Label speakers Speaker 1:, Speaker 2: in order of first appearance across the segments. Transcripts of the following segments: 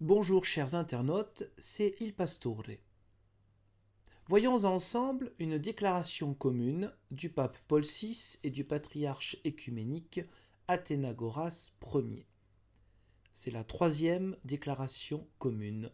Speaker 1: Bonjour chers internautes, c'est Il Pastore. Voyons ensemble une déclaration commune du pape Paul VI et du patriarche écuménique Athénagoras Ier. C'est la troisième déclaration commune.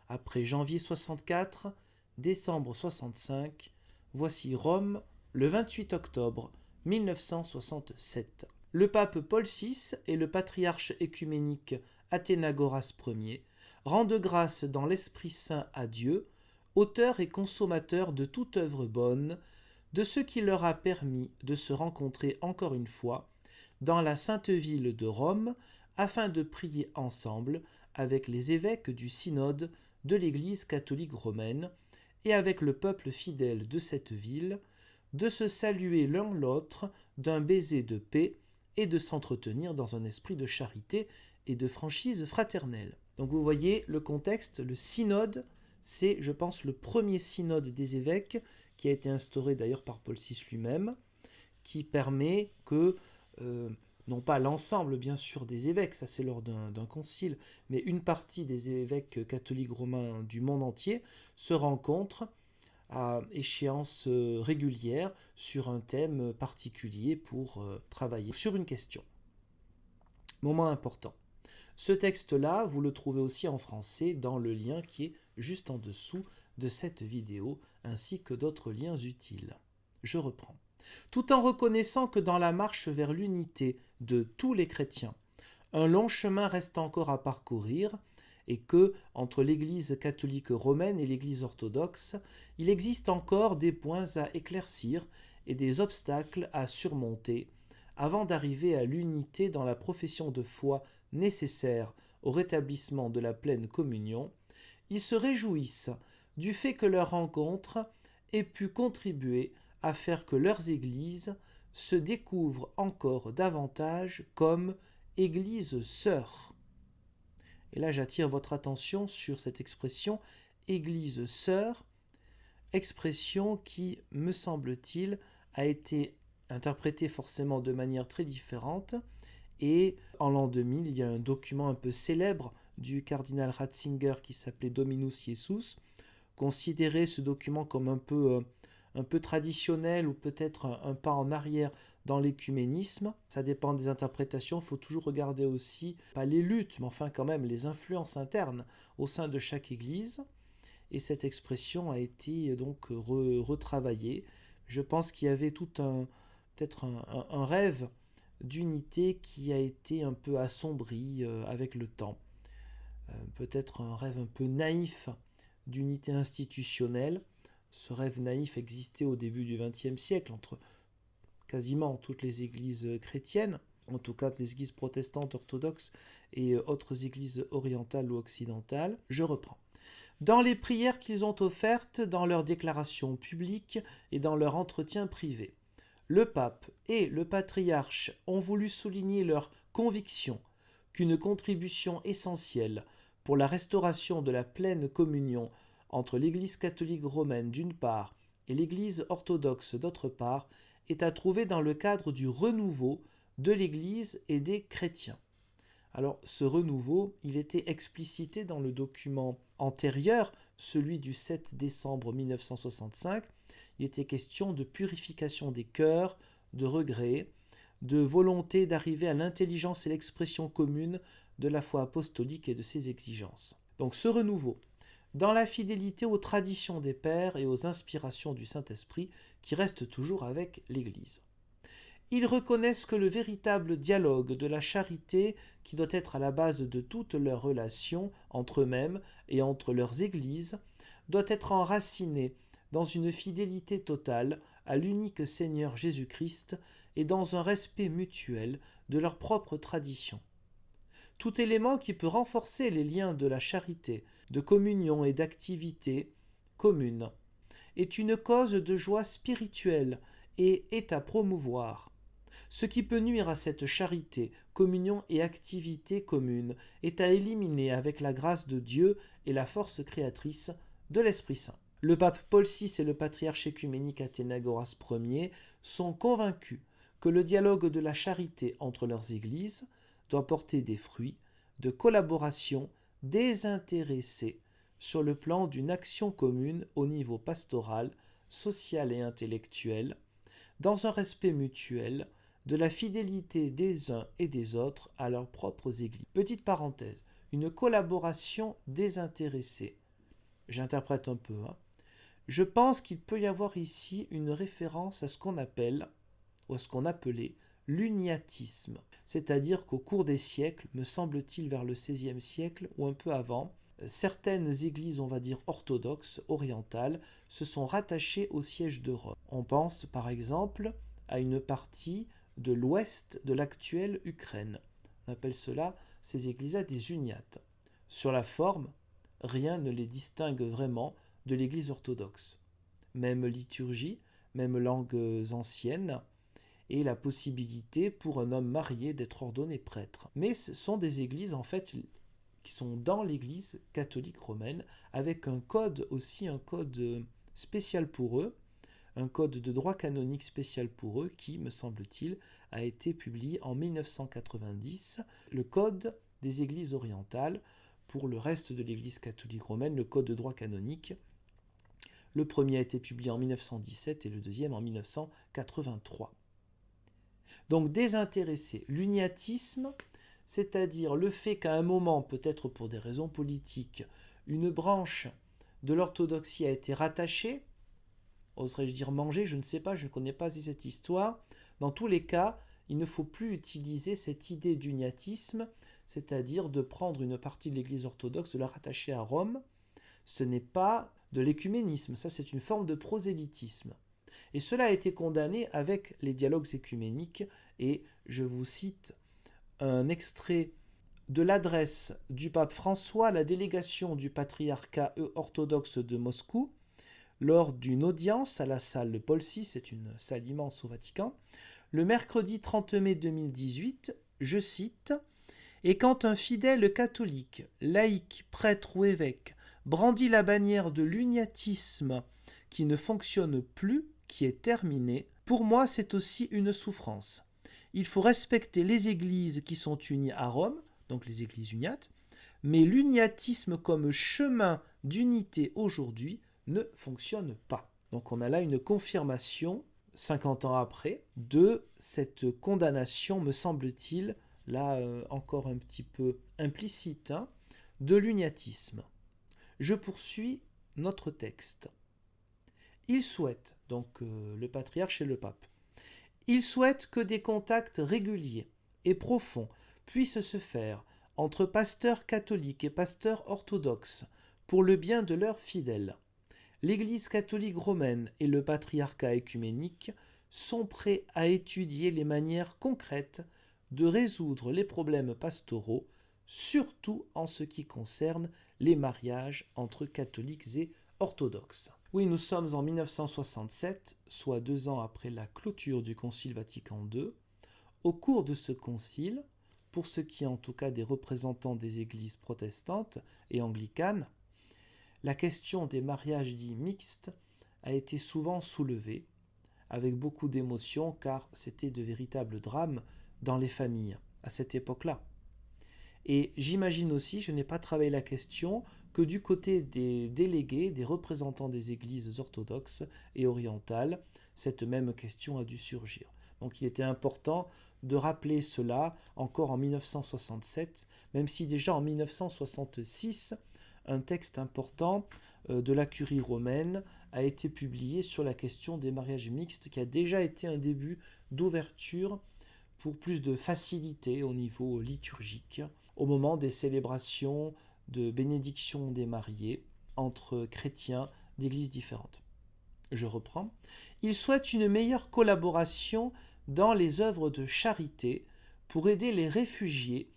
Speaker 1: Après janvier 64, décembre 65, voici Rome le 28 octobre 1967. Le pape Paul VI et le patriarche écuménique Athénagoras Ier rendent grâce dans l'Esprit Saint à Dieu, auteur et consommateur de toute œuvre bonne, de ce qui leur a permis de se rencontrer encore une fois dans la sainte ville de Rome, afin de prier ensemble avec les évêques du synode de l'Église catholique romaine et avec le peuple fidèle de cette ville, de se saluer l'un l'autre d'un baiser de paix et de s'entretenir dans un esprit de charité et de franchise fraternelle. Donc vous voyez le contexte, le synode, c'est, je pense, le premier synode des évêques qui a été instauré d'ailleurs par Paul VI lui-même, qui permet que, non pas l'ensemble bien sûr des évêques, ça c'est lors d'un concile, mais une partie des évêques catholiques romains du monde entier se rencontrent à échéance régulière sur un thème particulier pour travailler sur une question. Moment important. Ce texte-là, vous le trouvez aussi en français dans le lien qui est juste en dessous de cette vidéo, ainsi que d'autres liens utiles. Je reprends. Tout en reconnaissant que dans la marche vers l'unité de tous les chrétiens, un long chemin reste encore à parcourir, et que, entre l'Église catholique romaine et l'Église orthodoxe, il existe encore des points à éclaircir et des obstacles à surmonter, avant d'arriver à l'unité dans la profession de foi nécessaire au rétablissement de la pleine communion, ils se réjouissent du fait que leur rencontre ait pu contribuer à faire que leurs églises se découvrent encore davantage comme églises sœurs. Et là, j'attire votre attention sur cette expression église sœur, expression qui, me semble-t-il, a été interprétée forcément de manière très différente. Et en l'an 2000, il y a un document un peu célèbre du cardinal Ratzinger qui s'appelait Dominus Jesus, considérait ce document comme un peu traditionnel ou peut-être un pas en arrière dans l'écuménisme. Ça dépend des interprétations, il faut toujours regarder aussi, pas les luttes, mais enfin quand même les influences internes au sein de chaque église. Et cette expression a été donc retravaillée. Je pense qu'il y avait peut-être un rêve d'unité qui a été un peu assombri avec le temps. Peut-être un rêve un peu naïf d'unité institutionnelle. Ce rêve naïf existait au début du XXe siècle entre quasiment toutes les églises chrétiennes, en tout cas les églises protestantes orthodoxes et autres églises orientales ou occidentales. Je reprends. Dans les prières qu'ils ont offertes, dans leurs déclarations publiques et dans leur entretien privé, le pape et le patriarche ont voulu souligner leur conviction qu'une contribution essentielle pour la restauration de la pleine communion entre l'Église catholique romaine d'une part et l'Église orthodoxe d'autre part est à trouver dans le cadre du renouveau de l'Église et des chrétiens. Alors ce renouveau, il était explicité dans le document antérieur, celui du 7 décembre 1965. Il était question de purification des cœurs, de regret, de volonté d'arriver à l'intelligence et l'expression commune de la foi apostolique et de ses exigences. Donc ce renouveau, dans la fidélité aux traditions des pères et aux inspirations du Saint-Esprit qui restent toujours avec l'Église. Ils reconnaissent que le véritable dialogue de la charité qui doit être à la base de toutes leurs relations entre eux-mêmes et entre leurs églises doit être enraciné dans une fidélité totale à l'unique Seigneur Jésus-Christ et dans un respect mutuel de leurs propres traditions. Tout élément qui peut renforcer les liens de la charité, de communion et d'activité commune est une cause de joie spirituelle et est à promouvoir. Ce qui peut nuire à cette charité, communion et activité commune est à éliminer avec la grâce de Dieu et la force créatrice de l'Esprit Saint. Le pape Paul VI et le patriarche écuménique Athénagoras Ier sont convaincus que le dialogue de la charité entre leurs églises doit porter des fruits de collaboration, désintéressés sur le plan d'une action commune au niveau pastoral, social et intellectuel, dans un respect mutuel de la fidélité des uns et des autres à leurs propres églises. Petite parenthèse, une collaboration désintéressée. J'interprète un peu. Je pense qu'il peut y avoir ici une référence à ce qu'on appelle, ou à ce qu'on appelait, l'uniatisme. C'est-à-dire qu'au cours des siècles, me semble-t-il vers le XVIe siècle ou un peu avant, certaines églises, on va dire orthodoxes, orientales, se sont rattachées au siège de Rome. On pense par exemple à une partie de l'ouest de l'actuelle Ukraine. On appelle cela, ces églises-là, des uniates. Sur la forme, rien ne les distingue vraiment de l'église orthodoxe. Même liturgie, même langues anciennes, et la possibilité pour un homme marié d'être ordonné prêtre. Mais ce sont des églises en fait qui sont dans l'église catholique romaine, avec un code aussi, un code spécial pour eux, un code de droit canonique spécial pour eux qui, me semble-t-il, a été publié en 1990, le code des églises orientales. Pour le reste de l'église catholique romaine, le code de droit canonique, le premier a été publié en 1917 et le deuxième en 1983. Donc désintéressé, l'uniatisme, c'est-à-dire le fait qu'à un moment, peut-être pour des raisons politiques, une branche de l'orthodoxie a été rattachée, oserais-je dire mangée, je ne sais pas, je ne connais pas cette histoire. Dans tous les cas, il ne faut plus utiliser cette idée d'uniatisme, c'est-à-dire de prendre une partie de l'Église orthodoxe, de la rattacher à Rome. Ce n'est pas de l'écuménisme, ça c'est une forme de prosélytisme. Et cela a été condamné avec les dialogues écuméniques, et je vous cite un extrait de l'adresse du pape François à la délégation du patriarcat orthodoxe de Moscou, lors d'une audience à la salle Paul VI, c'est une salle immense au Vatican, le mercredi 30 mai 2018, je cite, « Et quand un fidèle catholique, laïc, prêtre ou évêque, brandit la bannière de l'uniatisme qui ne fonctionne plus, qui est terminé, pour moi c'est aussi une souffrance. Il faut respecter les églises qui sont unies à Rome, donc les églises uniates, mais l'uniatisme comme chemin d'unité aujourd'hui ne fonctionne pas. » Donc on a là une confirmation, 50 ans après, de cette condamnation, me semble-t-il, là encore un petit peu implicite, de l'uniatisme. Je poursuis notre texte. Il souhaite, donc le patriarche et le pape, il souhaite que des contacts réguliers et profonds puissent se faire entre pasteurs catholiques et pasteurs orthodoxes pour le bien de leurs fidèles. L'Église catholique romaine et le patriarcat œcuménique sont prêts à étudier les manières concrètes de résoudre les problèmes pastoraux, surtout en ce qui concerne les mariages entre catholiques et orthodoxes. Oui, nous sommes en 1967, soit 2 ans après la clôture du Concile Vatican II. Au cours de ce concile, pour ce qui est en tout cas des représentants des églises protestantes et anglicanes, la question des mariages dits mixtes a été souvent soulevée, avec beaucoup d'émotion, car c'était de véritables drames dans les familles à cette époque-là. Et j'imagine aussi, je n'ai pas travaillé la question, que du côté des délégués, des représentants des églises orthodoxes et orientales, cette même question a dû surgir. Donc il était important de rappeler cela encore en 1967, même si déjà en 1966, un texte important de la curie romaine a été publié sur la question des mariages mixtes, qui a déjà été un début d'ouverture pour plus de facilité au niveau liturgique, au moment des célébrations de bénédiction des mariés entre chrétiens d'églises différentes. Je reprends. Il souhaite une meilleure collaboration dans les œuvres de charité pour aider les réfugiés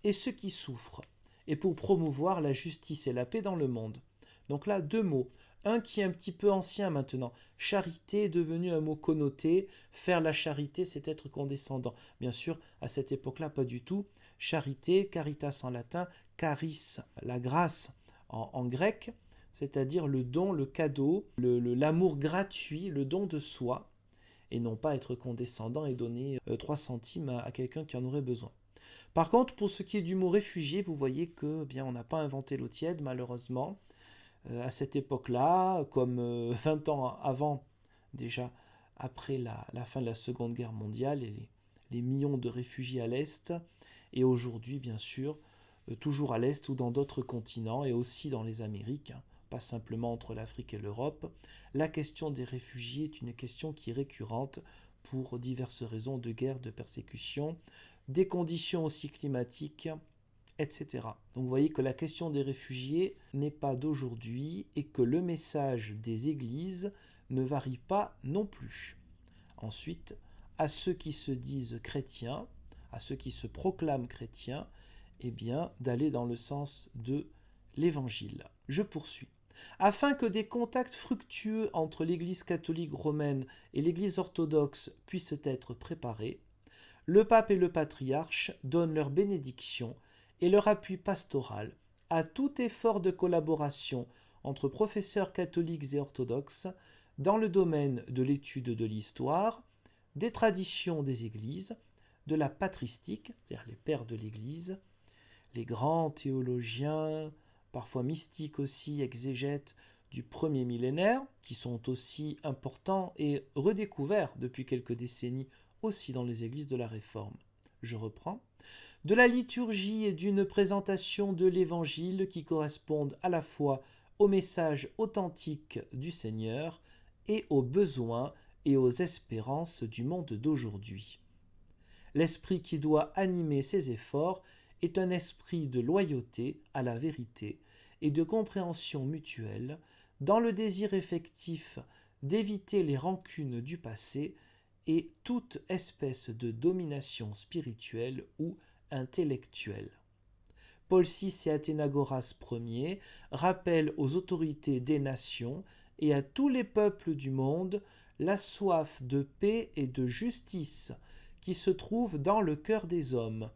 Speaker 1: et ceux qui souffrent, et pour promouvoir la justice et la paix dans le monde. Donc là, 2 mots. Un qui est un petit peu ancien maintenant. Charité est devenu un mot connoté. Faire la charité, c'est être condescendant. Bien sûr, à cette époque-là, pas du tout. Charité, caritas en latin, charis, la grâce en grec, c'est-à-dire le don, le cadeau, l'amour gratuit, le don de soi, et non pas être condescendant et donner 3 centimes à quelqu'un qui en aurait besoin. Par contre, pour ce qui est du mot réfugié, vous voyez que bien on n'a pas inventé l'eau tiède, malheureusement. À cette époque-là, comme 20 ans avant, déjà après la fin de la Seconde Guerre mondiale et les millions de réfugiés à l'Est, et aujourd'hui, bien sûr, toujours à l'Est ou dans d'autres continents, et aussi dans les Amériques, hein, pas simplement entre l'Afrique et l'Europe, la question des réfugiés est une question qui est récurrente pour diverses raisons de guerre, de persécution, des conditions aussi climatiques, etc. Donc vous voyez que la question des réfugiés n'est pas d'aujourd'hui et que le message des églises ne varie pas non plus. Ensuite, à ceux qui se disent chrétiens, à ceux qui se proclament chrétiens, eh bien, d'aller dans le sens de l'évangile. Je poursuis. Afin que des contacts fructueux entre l'Église catholique romaine et l'Église orthodoxe puissent être préparés, le pape et le patriarche donnent leur bénédiction et leur appui pastoral à tout effort de collaboration entre professeurs catholiques et orthodoxes dans le domaine de l'étude de l'histoire, des traditions des églises, de la patristique, c'est-à-dire les pères de l'Église, les grands théologiens, parfois mystiques aussi, exégètes du premier millénaire, qui sont aussi importants et redécouverts depuis quelques décennies aussi dans les églises de la Réforme. Je reprends. De la liturgie et d'une présentation de l'Évangile qui correspondent à la fois au message authentique du Seigneur et aux besoins et aux espérances du monde d'aujourd'hui. L'esprit qui doit animer ces efforts est un esprit de loyauté à la vérité et de compréhension mutuelle, dans le désir effectif d'éviter les rancunes du passé et toute espèce de domination spirituelle ou intellectuelle. Paul VI et Athénagoras Ier rappellent aux autorités des nations et à tous les peuples du monde la soif de paix et de justice qui se trouve dans le cœur des hommes.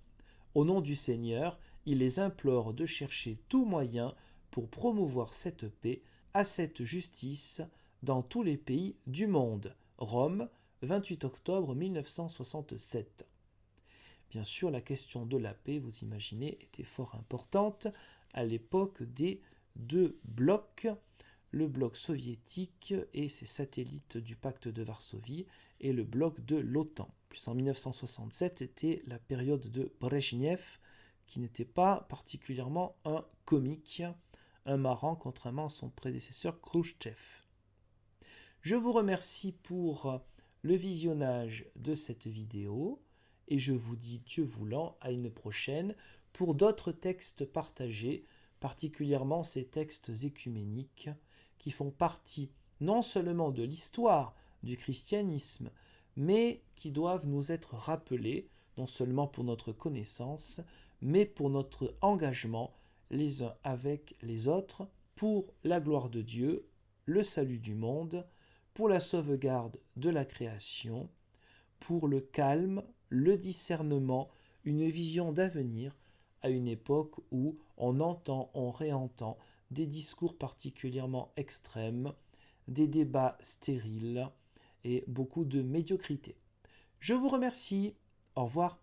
Speaker 1: Au nom du Seigneur, il les implore de chercher tout moyen pour promouvoir cette paix à cette justice dans tous les pays du monde. Rome, 28 octobre 1967. Bien sûr, la question de la paix, vous imaginez, était fort importante à l'époque des deux blocs, le bloc soviétique et ses satellites du pacte de Varsovie et le bloc de l'OTAN. Puis en 1967 était la période de Brejnev, qui n'était pas particulièrement un comique, un marrant, contrairement à son prédécesseur Khrouchtchev. Je vous remercie pour le visionnage de cette vidéo et je vous dis, Dieu voulant, à une prochaine pour d'autres textes partagés, particulièrement ces textes écuméniques qui font partie non seulement de l'histoire du christianisme, mais qui doivent nous être rappelés, non seulement pour notre connaissance, mais pour notre engagement les uns avec les autres, pour la gloire de Dieu, le salut du monde, pour la sauvegarde de la création, pour le calme, le discernement, une vision d'avenir à une époque où on entend, on réentend des discours particulièrement extrêmes, des débats stériles et beaucoup de médiocrité. Je vous remercie. Au revoir.